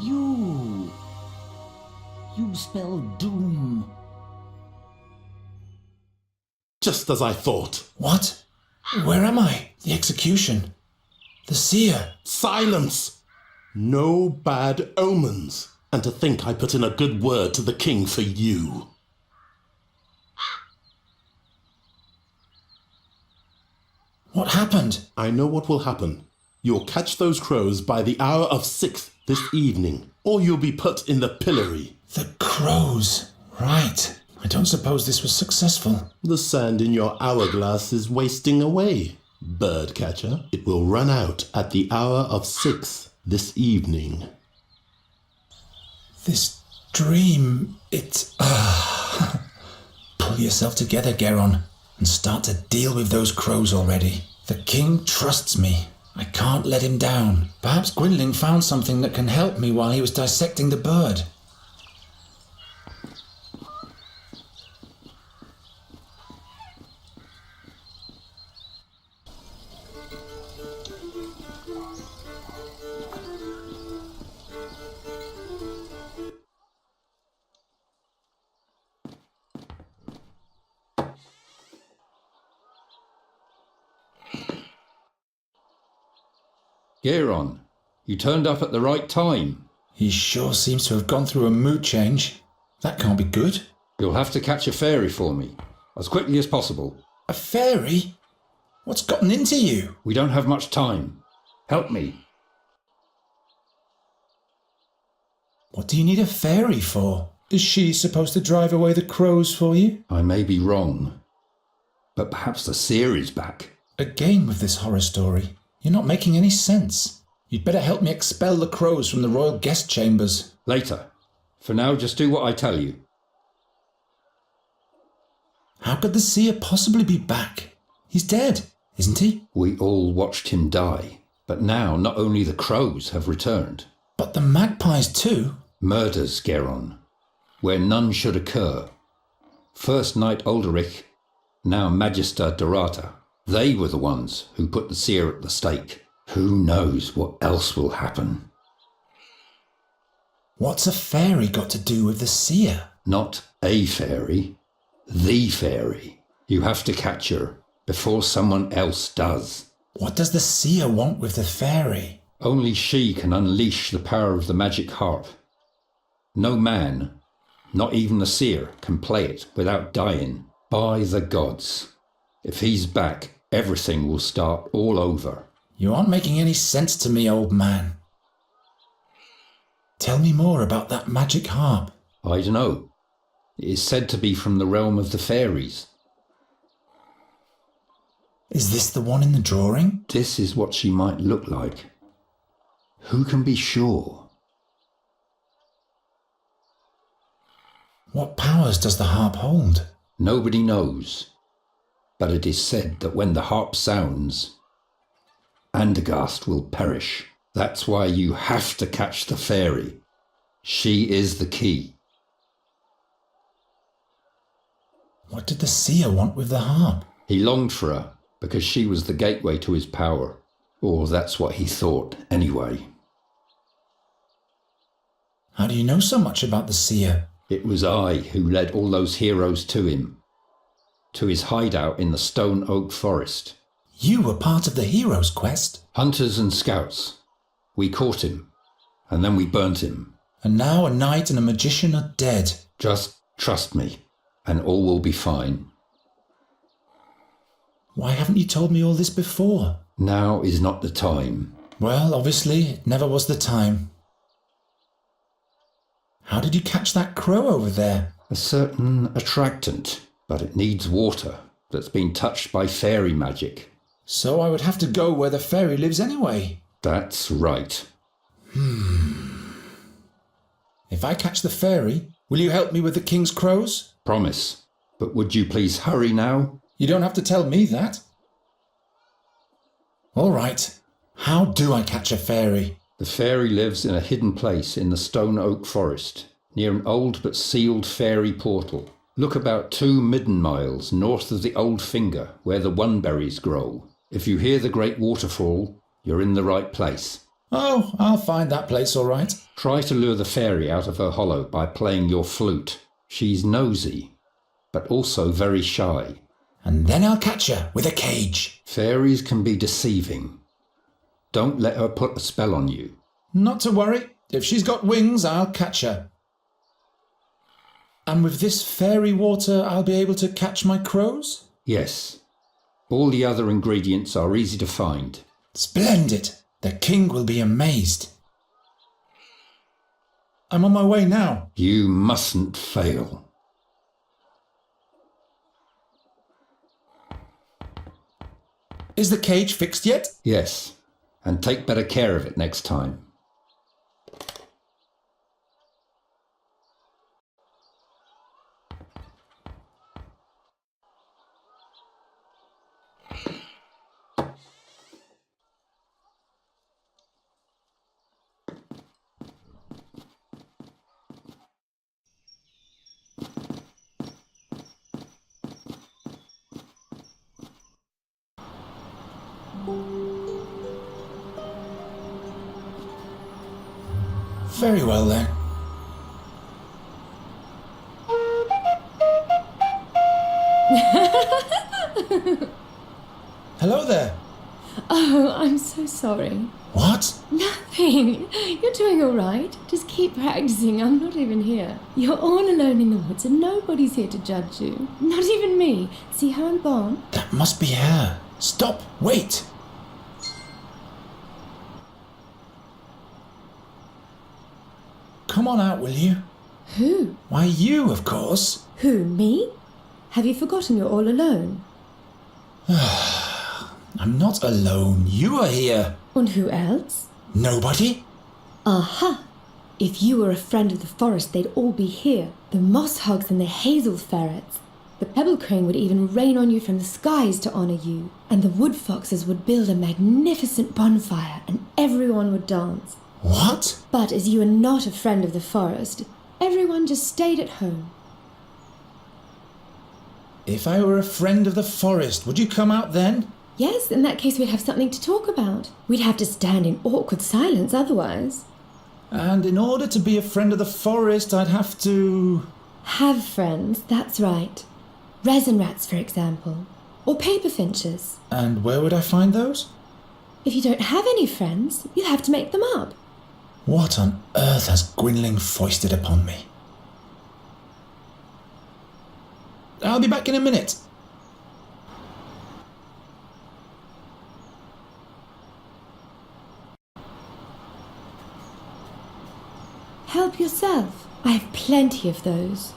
You! You spell doom. Just as I thought. What? Where am I? The execution. The seer. Silence! No bad omens. And to think I put in a good word to the king for you. What happened? I know what will happen. You'll catch those crows by the hour of 6 this evening, or you'll be put in the pillory. The crows. Right. I don't suppose this was successful. The sand in your hourglass is wasting away, bird catcher. It will run out at the hour of 6 this evening. This dream, it... Pull yourself together, Geron, and start to deal with those crows already. The king trusts me. I can't let him down. Perhaps Gwynling found something that can help me while he was dissecting the bird. Geron, you turned up at the right time. He sure seems to have gone through a mood change. That can't be good. You'll have to catch a fairy for me, as quickly as possible. A fairy? What's gotten into you? We don't have much time. Help me. What do you need a fairy for? Is she supposed to drive away the crows for you? I may be wrong, but perhaps the seer is back. Again with this horror story. You're not making any sense. You'd better help me expel the crows from the royal guest chambers. Later. For now, just do what I tell you. How could the seer possibly be back? He's dead, isn't he? We all watched him die, but now not only the crows have returned. But the magpies too? Murders, Geron, where none should occur. First Knight Ulderich, now Magister Dorata. They were the ones who put the seer at the stake. Who knows what else will happen? What's a fairy got to do with the seer? Not a fairy, the fairy. You have to catch her before someone else does. What does the seer want with the fairy? Only she can unleash the power of the magic harp. No man, not even the seer, can play it without dying. By the gods. If he's back, everything will start all over. You aren't making any sense to me, old man. Tell me more about that magic harp. I don't know. It is said to be from the realm of the fairies. Is this the one in the drawing? This is what she might look like. Who can be sure? What powers does the harp hold? Nobody knows. But it is said that when the harp sounds, Andergast will perish. That's why you have to catch the fairy. She is the key. What did the seer want with the harp? He longed for her because she was the gateway to his power. Or that's what he thought, anyway. How do you know so much about the seer? It was I who led all those heroes to him. To his hideout in the Stone Oak Forest. You were part of the hero's quest? Hunters and scouts. We caught him, and then we burnt him. And now a knight and a magician are dead. Just trust me, and all will be fine. Why haven't you told me all this before? Now is not the time. Well, obviously, it never was the time. How did you catch that crow over there? A certain attractant, but it needs water that's been touched by fairy magic. So I would have to go where the fairy lives anyway. That's right. If I catch the fairy, will you help me with the king's crows? Promise. But would you please hurry now? You don't have to tell me that. All right. How do I catch a fairy? The fairy lives in a hidden place in the Stone Oak Forest, near an old but sealed fairy portal. Look about 2 midden miles north of the Old Finger, where the oneberries grow. If you hear the great waterfall, you're in the right place. Oh, I'll find that place all right. Try to lure the fairy out of her hollow by playing your flute. She's nosy, but also very shy. And then I'll catch her with a cage. Fairies can be deceiving. Don't let her put a spell on you. Not to worry. If she's got wings, I'll catch her. And with this fairy water, I'll be able to catch my crows? Yes. All the other ingredients are easy to find. Splendid. The king will be amazed. I'm on my way now. You mustn't fail. Is the cage fixed yet? Yes, and take better care of it next time. Very well then. Hello there. Oh, I'm so sorry. What? Nothing. You're doing all right. Just keep practicing. I'm not even here. You're all alone in the woods and nobody's here to judge you. Not even me. See how I'm born? That must be her. Stop. Wait. Come on out, will you? Who? Why, you, of course. Who, me? Have you forgotten you're all alone? I'm not alone. You are here. And who else? Nobody? Aha! If you were a friend of the forest, they'd all be here. The moss hogs and the hazel ferrets. The pebble crane would even rain on you from the skies to honour you. And the wood foxes would build a magnificent bonfire and everyone would dance. What? But as you are not a friend of the forest, everyone just stayed at home. If I were a friend of the forest, would you come out then? Yes, in that case we'd have something to talk about. We'd have to stand in awkward silence otherwise. And in order to be a friend of the forest, I'd have to... Have friends, that's right. Resin rats, for example. Or paper finches. And where would I find those? If you don't have any friends, you'll have to make them up. What on earth has Gwynling foisted upon me? I'll be back in a minute. Help yourself. I have plenty of those.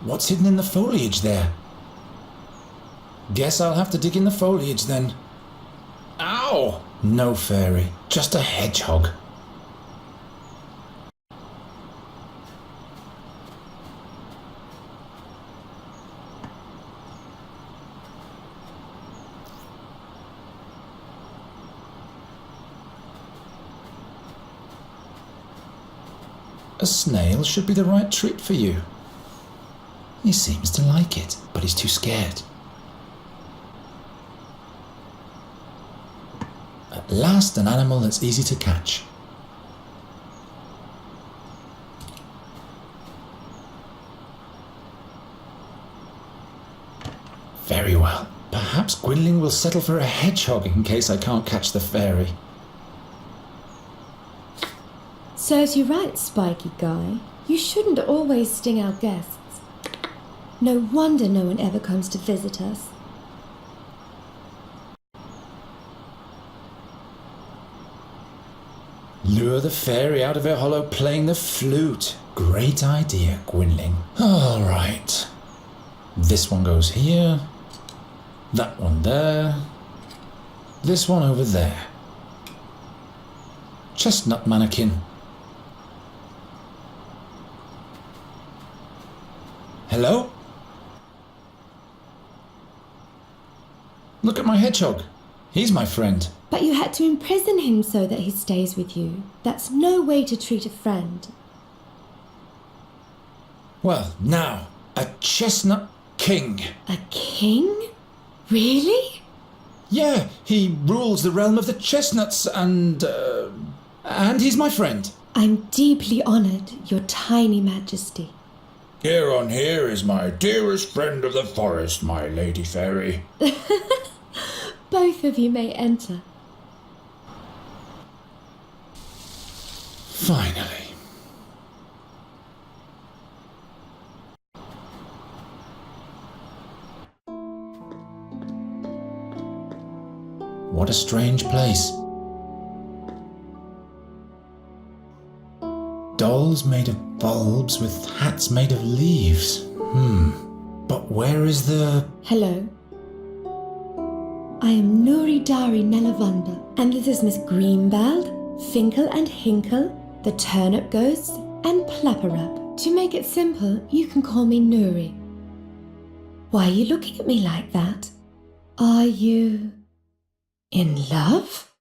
What's hidden in the foliage there? Guess I'll have to dig in the foliage then. Ow! No fairy, just a hedgehog. A snail should be the right treat for you. He seems to like it, but he's too scared. At last, an animal that's easy to catch. Very well. Perhaps Gwynling will settle for a hedgehog in case I can't catch the fairy. Serves you right, spiky guy. You shouldn't always sting our guests. No wonder no one ever comes to visit us. Lure the fairy out of her hollow playing the flute. Great idea, Gwynling. All right. This one goes here. That one there. This one over there. Chestnut mannequin. Hello? Look at my hedgehog. He's my friend. But you had to imprison him so that he stays with you. That's no way to treat a friend. Well, now, a chestnut king. A king? Really? Yeah, he rules the realm of the chestnuts and he's my friend. I'm deeply honoured, your tiny majesty. Garon here is my dearest friend of the forest, my lady fairy. Both of you may enter. Finally. What a strange place. Dolls made of bulbs with hats made of leaves. But where is the... Hello. I am Nuri Dari Nelavanda, and this is Miss Greenbald, Finkel and Hinkle, the Turnip Ghost, and Plapperap. To make it simple, you can call me Nuri. Why are you looking at me like that? Are you... in love?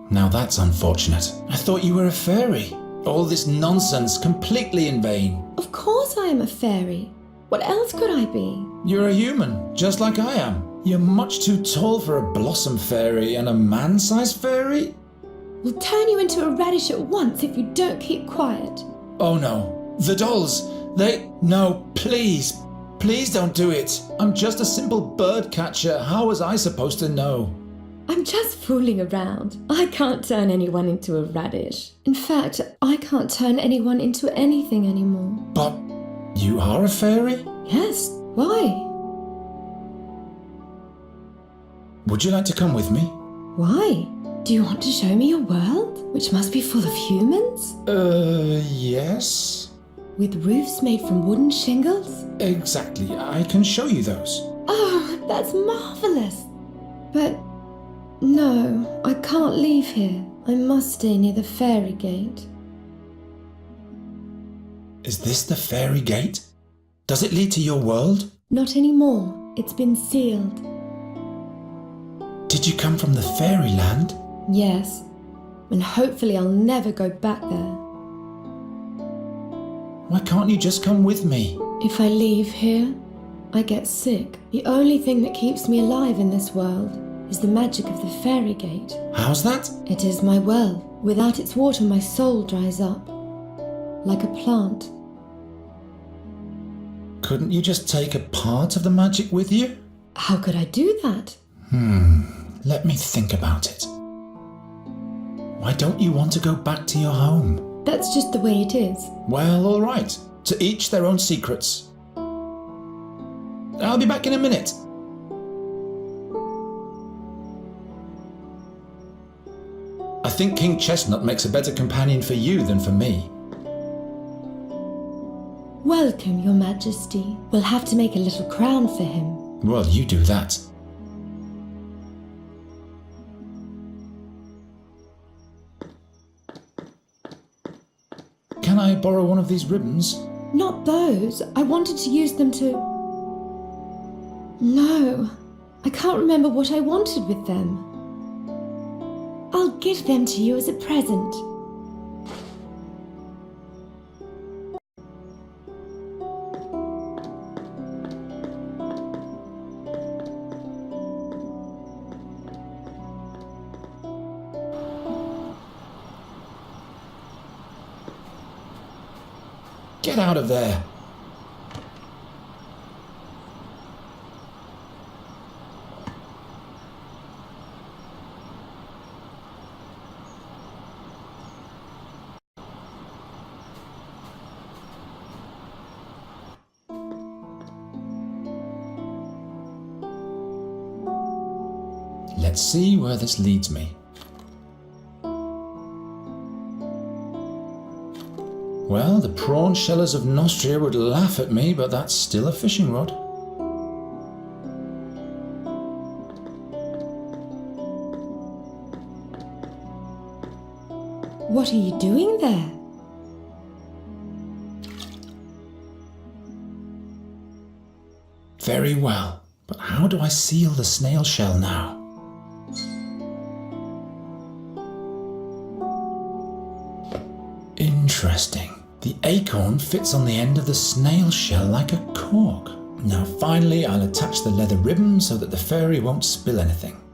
Now that's unfortunate. I thought you were a fairy. All this nonsense completely in vain. Of course I am a fairy. What else could I be? You're a human, just like I am. You're much too tall for a blossom fairy and a man-sized fairy. We'll turn you into a radish at once if you don't keep quiet. Oh no, the dolls, they... No, please, please don't do it. I'm just a simple bird catcher. How was I supposed to know? I'm just fooling around. I can't turn anyone into a radish. In fact, I can't turn anyone into anything anymore. But you are a fairy? Yes, why? Would you like to come with me? Why? Do you want to show me your world, which must be full of humans? Yes. With roofs made from wooden shingles? Exactly, I can show you those. Oh, that's marvellous. But no, I can't leave here. I must stay near the fairy gate. Is this the fairy gate? Does it lead to your world? Not anymore. It's been sealed. Did you come from the fairyland? Yes, and hopefully I'll never go back there. Why can't you just come with me? If I leave here, I get sick. The only thing that keeps me alive in this world is the magic of the fairy gate. How's that? It is my well. Without its water, my soul dries up. Like a plant. Couldn't you just take a part of the magic with you? How could I do that? Let me think about it. Why don't you want to go back to your home? That's just the way it is. Well, all right. To each their own secrets. I'll be back in a minute. I think King Chestnut makes a better companion for you than for me. Welcome, Your Majesty. We'll have to make a little crown for him. Well, you do that. Can I borrow one of these ribbons? Not those. I wanted to use them to... No, I can't remember what I wanted with them. I'll give them to you as a present. Get out of there. Let's see where this leads me. Well, the prawn shellers of Nostria would laugh at me, but that's still a fishing rod. What are you doing there? Very well, but how do I seal the snail shell now? Interesting. The acorn fits on the end of the snail shell like a cork. Now finally I'll attach the leather ribbon so that the fairy won't spill anything.